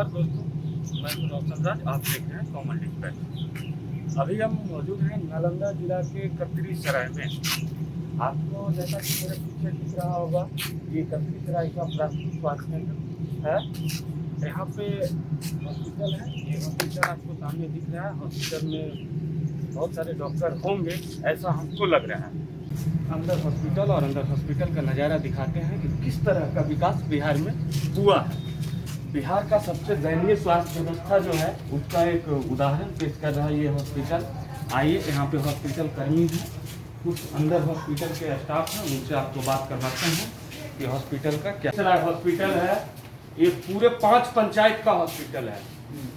नमस्कार दोस्तों, मैं रौशन राज। आप देख रहे हैं कॉमन डिस्पैच। अभी हम मौजूद हैं नालंदा जिला के ककरी सराय में। आपको जैसा कि मेरे पीछे दिख रहा होगा, ये ककरी सराय का प्राथमिक स्वास्थ्य केंद्र है। यहाँ पे हॉस्पिटल है। ये हॉस्पिटल आपको सामने दिख रहा है। हॉस्पिटल में बहुत सारे डॉक्टर होंगे, ऐसा हमको लग रहा है। अंदर हॉस्पिटल और अंदर हॉस्पिटल का नज़ारा दिखाते हैं कि किस तरह का विकास बिहार में हुआ है। बिहार का सबसे दयनीय स्वास्थ्य व्यवस्था जो है, उसका एक उदाहरण पेश कर रहा है ये हॉस्पिटल। आइए, यहाँ पे हॉस्पिटल कर्मी हैं, कुछ अंदर हॉस्पिटल के स्टाफ हैं, उनसे आपको बात करवाते हैं कि हॉस्पिटल का क्या चला। हॉस्पिटल है ये पूरे 5 पंचायत का हॉस्पिटल है।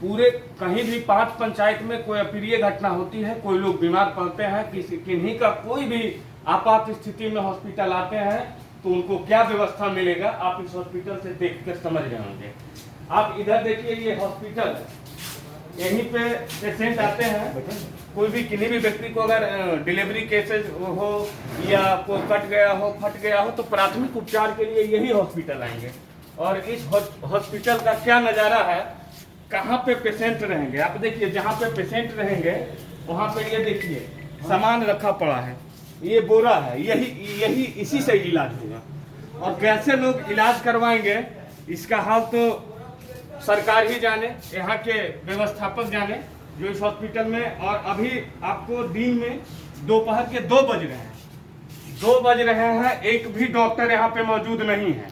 पूरे कहीं भी 5 पंचायत में कोई अप्रिय घटना होती है, कोई लोग बीमार पड़ते हैं, किसी किन्हीं का कोई भी आपात स्थिति में हॉस्पिटल आते हैं, तो उनको क्या व्यवस्था मिलेगा, आप इस हॉस्पिटल से देखकर समझ रहे होंगे। आप इधर देखिए, ये हॉस्पिटल है, यहीं पे पेशेंट आते हैं। कोई भी किसी भी व्यक्ति को अगर डिलीवरी केसेज हो या कोई कट गया हो, फट गया हो, तो प्राथमिक उपचार के लिए यही हॉस्पिटल आएंगे। और इस हॉस्पिटल का क्या नज़ारा है, कहाँ पे पेशेंट रहेंगे, आप देखिए। जहाँ पे पेशेंट रहेंगे वहाँ पे ये देखिए सामान रखा पड़ा है, ये बोरा है, यही इसी से इलाज होगा। और कैसे लोग इलाज करवाएंगे, इसका हाल तो सरकार ही जाने, यहाँ के व्यवस्थापक जाने जो इस हॉस्पिटल में। और अभी आपको दिन में दोपहर के 2 बज रहे हैं, 2 बज रहे हैं, एक भी डॉक्टर यहाँ पे मौजूद नहीं है।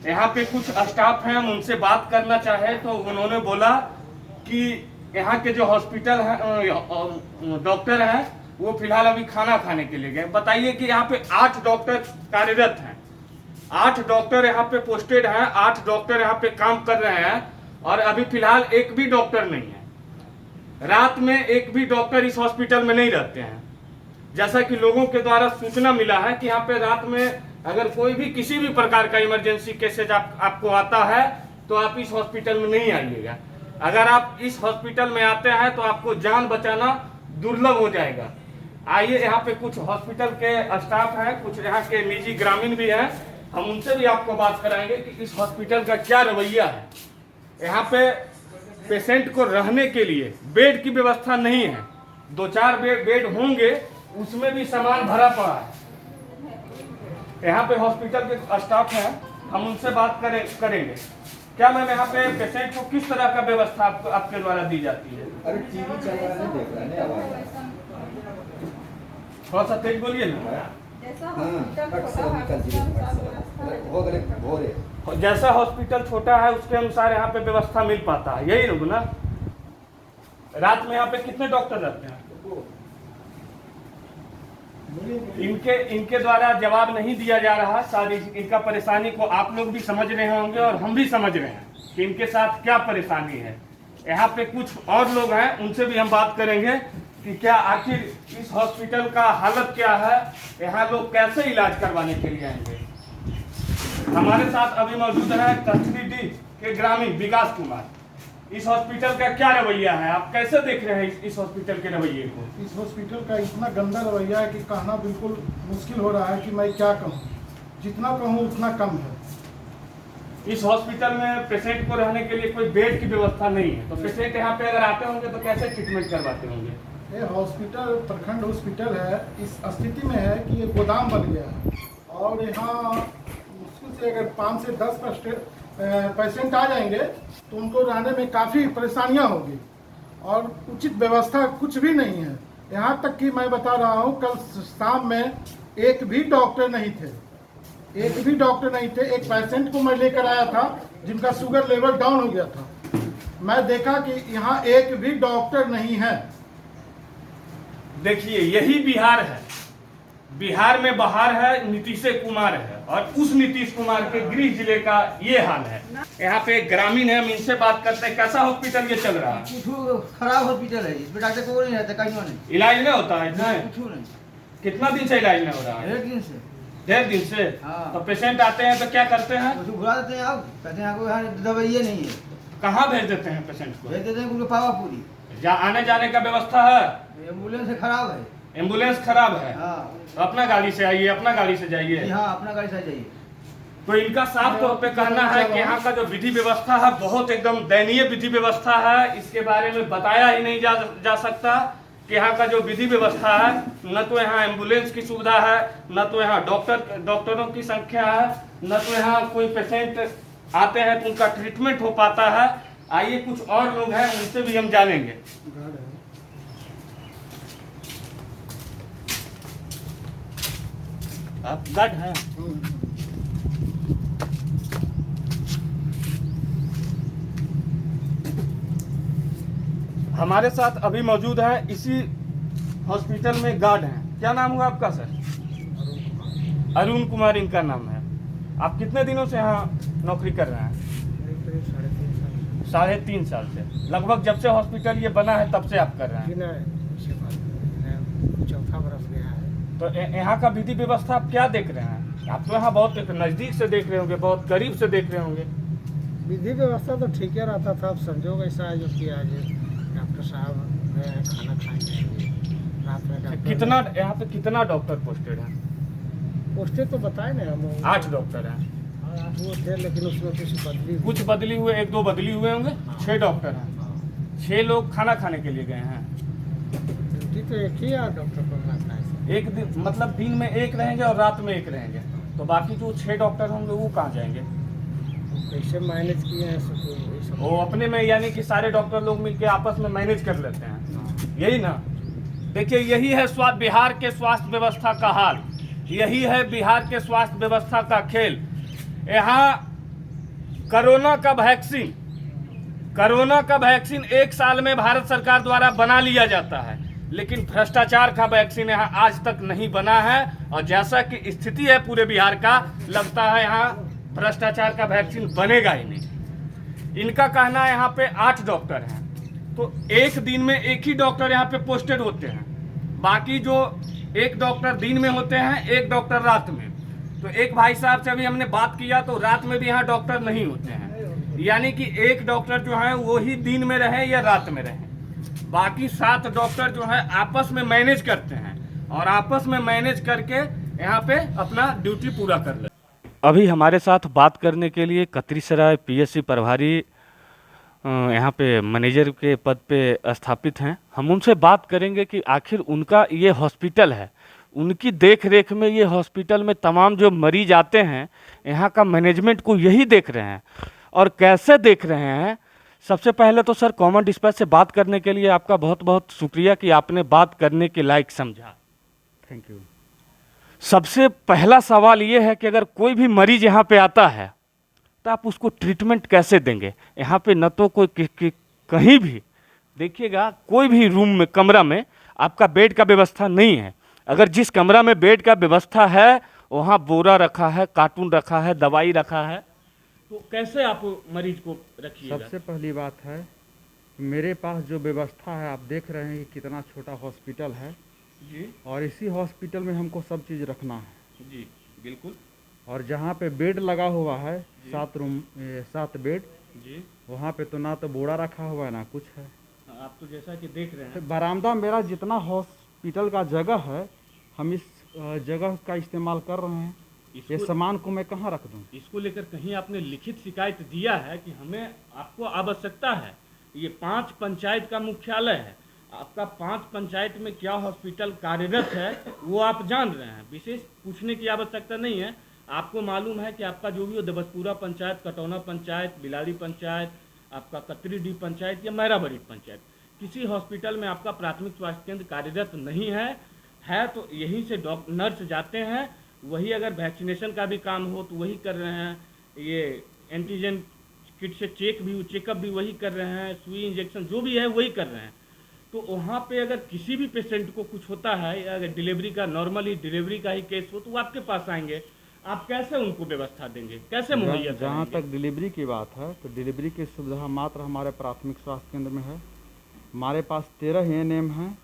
यहाँ पे कुछ स्टाफ हैं, हम उनसे बात करना चाहे तो उन्होंने बोला कि यहाँ के जो हॉस्पिटल है डॉक्टर हैं, वो फिलहाल अभी खाना खाने के लिए गए। बताइए कि यहाँ पे 8 डॉक्टर कार्यरत हैं, 8 डॉक्टर यहाँ पे पोस्टेड हैं, 8 डॉक्टर यहाँ पे काम कर रहे हैं, और अभी फिलहाल एक भी डॉक्टर नहीं है। रात में एक भी डॉक्टर इस हॉस्पिटल में नहीं रहते हैं। जैसा कि लोगों के द्वारा सूचना मिला है कि यहाँ पे रात में अगर कोई भी किसी भी प्रकार का इमरजेंसी केसेज आपको आता है, तो आप इस हॉस्पिटल में नहीं आइएगा। अगर आप इस हॉस्पिटल में आते हैं तो आपको जान बचाना दुर्लभ हो जाएगा। आइए, यहाँ पे कुछ हॉस्पिटल के स्टाफ हैं, कुछ यहाँ के निजी ग्रामीण भी हैं, हम उनसे भी आपको बात कराएंगे कि इस हॉस्पिटल का क्या रवैया है। यहाँ पे पेशेंट को रहने के लिए बेड की व्यवस्था नहीं है। 2-4 बेड होंगे, उसमें भी सामान भरा पड़ा है। यहाँ पे हॉस्पिटल के स्टाफ हैं, हम उनसे बात करेंगे। क्या मैम, यहाँ पे पेशेंट को किस तरह का व्यवस्था आपके द्वारा दी जाती है? अरे टीवी चल रहा है, देख रहा है आवाज। थोड़ा सा तेज बोलिए ना। जैसा हॉस्पिटल छोटा है उसके अनुसार यहाँ पे व्यवस्था मिल पाता है, यही लोग ना। रात में यहाँ पे कितने डॉक्टर रहते हैं? इनके द्वारा जवाब नहीं दिया जा रहा। शायद इनका परेशानी को आप लोग भी समझ रहे होंगे और हम भी समझ रहे हैं कि इनके साथ क्या परेशानी है। यहाँ पे कुछ और लोग हैं, उनसे भी हम बात करेंगे कि क्या आखिर इस हॉस्पिटल का हालत क्या है, यहाँ लोग कैसे इलाज करवाने के लिए आएंगे। हमारे साथ अभी मौजूद है कस्टडी के ग्रामीण विकास कुमार। इस हॉस्पिटल का क्या रवैया है, आप कैसे देख रहे हैं इस हॉस्पिटल के रवैये को? इस हॉस्पिटल का इतना गंदा रवैया है कि कहना बिल्कुल मुश्किल हो रहा है कि मैं क्या कहूँ। जितना कहूँ उतना कम है। इस हॉस्पिटल में पेशेंट को रहने के लिए कोई बेड की व्यवस्था नहीं है, तो पेशेंट यहाँ पे अगर आते होंगे तो कैसे ट्रीटमेंट करवाते होंगे? ये हॉस्पिटल प्रखंड हॉस्पिटल है, इस स्थिति में है कि ये गोदाम बन गया है। और यहाँ मुश्किल से अगर 5 से 10 पेशेंट आ जाएंगे तो उनको रहने में काफ़ी परेशानियाँ होगी, और उचित व्यवस्था कुछ भी नहीं है। यहाँ तक कि मैं बता रहा हूँ, कल शाम में एक भी डॉक्टर नहीं थे, एक भी डॉक्टर नहीं थे। एक पेशेंट को मैं लेकर आया था जिनका शुगर लेवल डाउन हो गया था। मैं देखा कि यहाँ एक भी डॉक्टर नहीं है। देखिए, यही बिहार है। बिहार में बाहर है नीतीश कुमार है, और उस नीतीश कुमार के गृह जिले का ये हाल है। यहाँ पे एक ग्रामीण है, हम इनसे बात करते हैं। कैसा हॉस्पिटल ये चल रहा है? खराब हॉस्पिटल है, इसमें डॉक्टर को नहीं रहता, कहीं नहीं इलाज नहीं होता है इसमें? कुछ नहीं। कितना दिन से इलाज नहीं हो रहा है? 1 दिन से। 1.5 दिन से? हाँ। तो पेशेंट आते हैं तो क्या करते हैं? उसको बुला देते हैं, आप कहते हैं आपको यहाँ दवाइए नहीं है। कहाँ भेज देते हैं पेशेंट को? भेज देते हैं उनको पावापुरी। आने जाने का व्यवस्था है? एम्बुलेंस खराब है। एम्बुलेंस खराब है? हाँ। तो अपना गाड़ी से आइए, अपना गाड़ी से जाइए। हाँ, अपना गाड़ी से जाइए। तो इनका साफ तौर पे कहना है कि यहाँ का जो विधि व्यवस्था है बहुत एकदम दयनीय विधि व्यवस्था है। इसके बारे में बताया ही नहीं जा सकता कि यहाँ का जो विधि व्यवस्था है, न तो यहाँ एम्बुलेंस की सुविधा है, न तो यहाँ डॉक्टरों की संख्या है, न तो यहाँ कोई पेशेंट आते हैं तो उनका ट्रीटमेंट हो पाता है। आइए कुछ और लोग हैं, उनसे भी हम जानेंगे। आप गार्ड हैं? हमारे साथ अभी मौजूद है इसी हॉस्पिटल में गार्ड हैं। क्या नाम हुआ आपका सर? अरुण कुमार इनका नाम है। आप कितने दिनों से यहाँ नौकरी कर रहे हैं? 3.5 साल से। लगभग जब से हॉस्पिटल ये बना है तब से आप कर रहे हैं? चौथा बरस गया है। तो यहाँ का विधि व्यवस्था आप क्या देख रहे हैं? आप तो यहाँ बहुत नजदीक से देख रहे होंगे, बहुत करीब से देख रहे होंगे। विधि व्यवस्था तो ठीक ही रहता था। अब संजोग ऐसा है जो कि आज डॉक्टर साहब खाना खाएंगे रात में। डॉक्टर कितना यहाँ पे कितना डॉक्टर पोस्टेड है? पोस्टेड तो बताए ना हम 8 डॉक्टर हैं। 8 वो थे, लेकिन उसमें कुछ बदली हुए, 1-2 बदली हुए होंगे। 6 डॉक्टर हैं। 6 लोग खाना खाने के लिए गए हैं। ड्यूटी तो एक ही है डॉक्टर को रहता है। एक दिन मतलब दिन में 1 रहेंगे और रात में 1 रहेंगे, तो बाकी जो 6 डॉक्टर होंगे वो कहाँ जाएंगे? कैसे मैनेज किए हैं सब? वो अपने में, यानी कि सारे डॉक्टर लोग मिलके आपस में मैनेज कर लेते हैं, यही ना? देखिए यही है बिहार के स्वास्थ्य व्यवस्था का हाल, यही है बिहार के स्वास्थ्य व्यवस्था का खेल। यहाँ कोरोना का वैक्सीन 1 साल में भारत सरकार द्वारा बना लिया जाता है, लेकिन भ्रष्टाचार का वैक्सीन यहाँ आज तक नहीं बना है। और जैसा कि स्थिति है पूरे बिहार का, लगता है यहाँ भ्रष्टाचार का वैक्सीन बनेगा ही नहीं। इनका कहना है यहाँ पे 8 डॉक्टर हैं, तो एक दिन में 1 ही डॉक्टर यहाँ पे पोस्टेड होते हैं। बाकी जो 1 डॉक्टर दिन में होते हैं, 1 डॉक्टर रात में। तो एक भाई साहब से अभी हमने बात किया तो रात में भी यहाँ डॉक्टर नहीं होते हैं, यानी कि 1 डॉक्टर जो है वो ही दिन में रहे या रात में रहे। बाकी 7 डॉक्टर जो है आपस में मैनेज करते हैं और आपस में मैनेज करके यहाँ पे अपना ड्यूटी पूरा कर लेते हैं। अभी हमारे साथ बात करने के लिए कतरीसराय पीएससी प्रभारी यहाँ पे मैनेजर के पद पे स्थापित हैं। हम उनसे बात करेंगे कि आखिर उनका ये हॉस्पिटल है, उनकी देख रेख में ये हॉस्पिटल में तमाम जो मरीज आते हैं यहाँ का मैनेजमेंट को यही देख रहे हैं और कैसे देख रहे हैं। सबसे पहले तो सर कॉमन डिस्पैच से बात करने के लिए आपका बहुत बहुत शुक्रिया कि आपने बात करने के लायक समझा। Thank you. सबसे पहला सवाल ये है कि अगर कोई भी मरीज यहाँ पे आता है तो आप उसको ट्रीटमेंट कैसे देंगे? यहाँ पे न तो कोई कहीं भी देखिएगा, कोई भी रूम में, कमरा में आपका बेड का व्यवस्था नहीं है। अगर जिस कमरा में बेड का व्यवस्था है वहाँ बोरा रखा है, कार्टून रखा है, दवाई रखा है, तो कैसे आप मरीज को रखिएगा? सबसे पहली बात है मेरे पास जो व्यवस्था है, आप देख रहे हैं कि कितना छोटा हॉस्पिटल है जी, और इसी हॉस्पिटल में हमको सब चीज़ रखना है जी बिल्कुल। और जहाँ पे बेड लगा हुआ है 7 बेड जी, वहाँ पे तो ना तो बोरा रखा हुआ है ना कुछ है। आप तो जैसा कि देख रहे हैं, बरामदा मेरा जितना हॉस्पिटल का जगह है हम इस जगह का इस्तेमाल कर रहे हैं। ये सामान को मैं कहाँ रख दूँ? इसको लेकर कहीं आपने लिखित शिकायत दिया है कि हमें आपको आवश्यकता है? ये 5 पंचायत का मुख्यालय है, आपका 5 पंचायत में क्या हॉस्पिटल कार्यरत है वो आप जान रहे हैं, विशेष पूछने की आवश्यकता नहीं है। आपको मालूम है कि आपका जो भी हो, देवसपुरा पंचायत, कटौना पंचायत, बिलाड़ी पंचायत, आपका कतरीडीह पंचायत या मैराबड़ी पंचायत, किसी हॉस्पिटल में आपका प्राथमिक स्वास्थ्य केंद्र कार्यरत नहीं है तो यहीं से नर्स जाते हैं, वही अगर वैक्सीनेशन का भी काम हो तो वही कर रहे हैं, ये एंटीजन किट से चेकअप भी वही कर रहे हैं, सुई इंजेक्शन जो भी है वही कर रहे हैं। तो वहाँ पे अगर किसी भी पेशेंट को कुछ होता है या अगर डिलीवरी का, नॉर्मली डिलीवरी का ही केस हो, तो वो आपके पास आएंगे। आप कैसे उनको व्यवस्था देंगे, कैसे मुहैया जहाँ कराएंगे? तक डिलीवरी की बात है तो डिलीवरी की सुविधा मात्र हमारे प्राथमिक स्वास्थ्य केंद्र में है। हमारे पास 13 ANM हैं,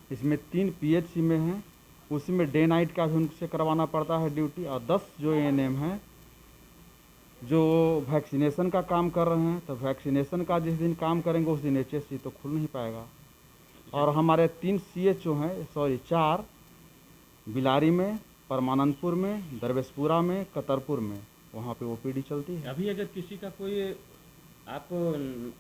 इसमें 3 PHC में हैं, उसी में डे नाइट का भी उनसे करवाना पड़ता है ड्यूटी। और 10 जो ANM हैं जो वैक्सीनेशन का काम कर रहे हैं, तो वैक्सीनेशन का जिस दिन काम करेंगे उस दिन HSC तो खुल नहीं पाएगा। और हमारे 3 CHO हैं, 4 बिलारी में, परमानंदपुर में, दरवेशपुरा में, कतरपुर में, वहाँ पे ओपीडी चलती है। अभी अगर किसी का कोई आप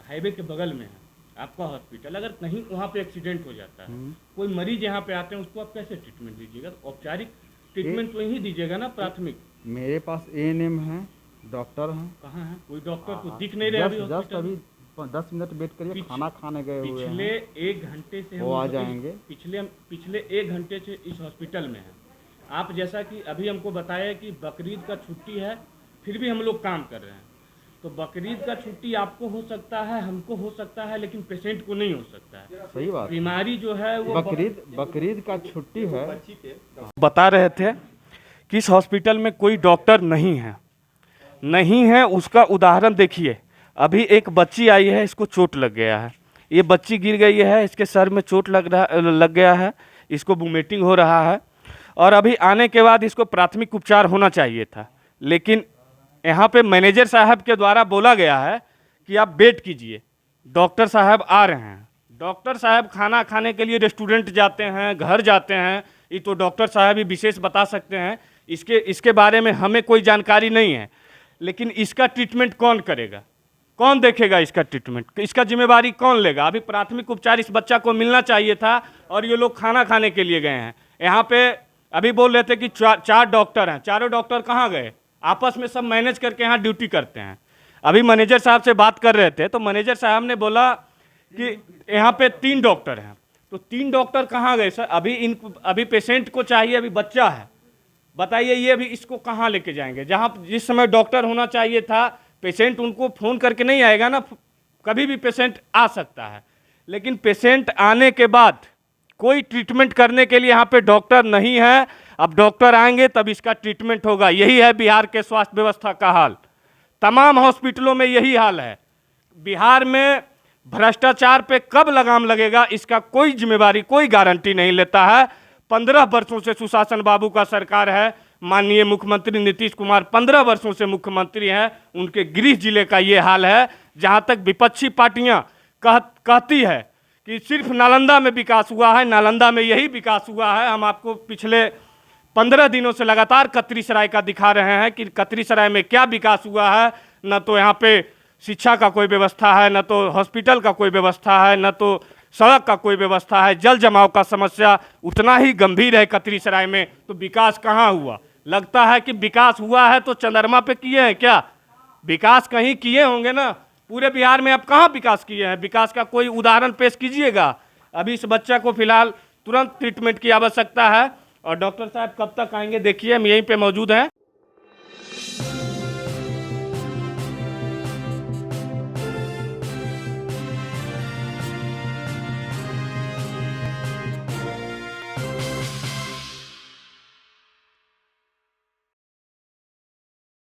हाईवे के बगल में है आपका हॉस्पिटल, अगर कहीं वहाँ पे एक्सीडेंट हो जाता है, कोई मरीज यहाँ पे आते हैं, उसको आप कैसे ट्रीटमेंट दीजिएगा? औपचारिक ट्रीटमेंट तो यही दीजिएगा ना, प्राथमिक। मेरे पास एएनएम हैं, डॉक्टर हैं। कहाँ है? कोई डॉक्टर तो दिख नहीं रहे अभी जस्ट हॉस्पिटल में। अभी 10 मिनट वेट करिए, खाना खाने गए हुए पिछले हैं, 1 घंटे से वो आ जाएंगे। पिछले 1 घंटे से इस हॉस्पिटल में है। आप जैसा कि अभी हमको बताया कि बकरीद का छुट्टी है, फिर भी हम लोग काम कर रहे हैं। तो बकरीद का छुट्टी आपको हो सकता है, हमको हो सकता है, लेकिन पेशेंट को नहीं हो सकता है। सही बात। बीमारी जो है वो बकरीद का छुट्टी है। बता रहे थे कि इस हॉस्पिटल में कोई डॉक्टर नहीं है। उसका उदाहरण देखिए, अभी एक बच्ची आई है, इसको चोट लग गया है, ये बच्ची गिर गई है, इसके सर में चोट लग गया है, इसको वोमिटिंग हो रहा है, और अभी आने के बाद इसको प्राथमिक उपचार होना चाहिए था, लेकिन यहाँ पे मैनेजर साहब के द्वारा बोला गया है कि आप वेट कीजिए, डॉक्टर साहब आ रहे हैं। डॉक्टर साहब खाना खाने के लिए रेस्टोरेंट जाते हैं, घर जाते हैं, ये तो डॉक्टर साहब ही विशेष बता सकते हैं। इसके बारे में हमें कोई जानकारी नहीं है, लेकिन इसका ट्रीटमेंट कौन करेगा, कौन देखेगा इसका ट्रीटमेंट, इसका जिम्मेवारी कौन लेगा? अभी प्राथमिक उपचार इस बच्चा को मिलना चाहिए था, और ये लोग खाना खाने के लिए गए हैं। यहाँ पे अभी बोल रहे थे कि 4 डॉक्टर हैं, चारों डॉक्टर कहाँ गए? आपस में सब मैनेज करके यहाँ ड्यूटी करते हैं। अभी मैनेजर साहब से बात कर रहे थे, तो मैनेजर साहब ने बोला कि यहाँ पे 3 डॉक्टर हैं, तो 3 डॉक्टर कहाँ गए सर? अभी पेशेंट को चाहिए, अभी बच्चा है, बताइए ये अभी इसको कहाँ लेके जाएंगे? जहाँ जिस समय डॉक्टर होना चाहिए था, पेशेंट उनको फ़ोन करके नहीं आएगा ना, कभी भी पेशेंट आ सकता है, लेकिन पेशेंट आने के बाद कोई ट्रीटमेंट करने के लिए यहाँ पे डॉक्टर नहीं है। अब डॉक्टर आएंगे तब इसका ट्रीटमेंट होगा। यही है बिहार के स्वास्थ्य व्यवस्था का हाल, तमाम हॉस्पिटलों में यही हाल है। बिहार में भ्रष्टाचार पे कब लगाम लगेगा, इसका कोई जिम्मेवारी, कोई गारंटी नहीं लेता है। 15 वर्षों से सुशासन बाबू का सरकार है, माननीय मुख्यमंत्री नीतीश कुमार 15 वर्षों से मुख्यमंत्री हैं, उनके गृह जिले का ये हाल है। जहाँ तक विपक्षी पार्टियाँ कहती है कि सिर्फ नालंदा में विकास हुआ है, नालंदा में यही विकास हुआ है। हम आपको पिछले 15 दिनों से लगातार कतरीसराय का दिखा रहे हैं कि कतरीसराय में क्या विकास हुआ है। न तो यहाँ पे शिक्षा का कोई व्यवस्था है, न तो हॉस्पिटल का कोई व्यवस्था है, न तो सड़क का कोई व्यवस्था है। जल जमाव का समस्या उतना ही गंभीर है कतरीसराय में, तो विकास कहाँ हुआ? लगता है कि विकास हुआ है तो चंद्रमा पे किए हैं क्या? विकास कहीं किए होंगे ना। पूरे बिहार में आप कहाँ विकास किए हैं? विकास का कोई उदाहरण पेश कीजिएगा। अभी इस बच्चा को फिलहाल तुरंत ट्रीटमेंट की आवश्यकता है, और डॉक्टर साहब कब तक आएंगे देखिए, हम यहीं पे मौजूद हैं।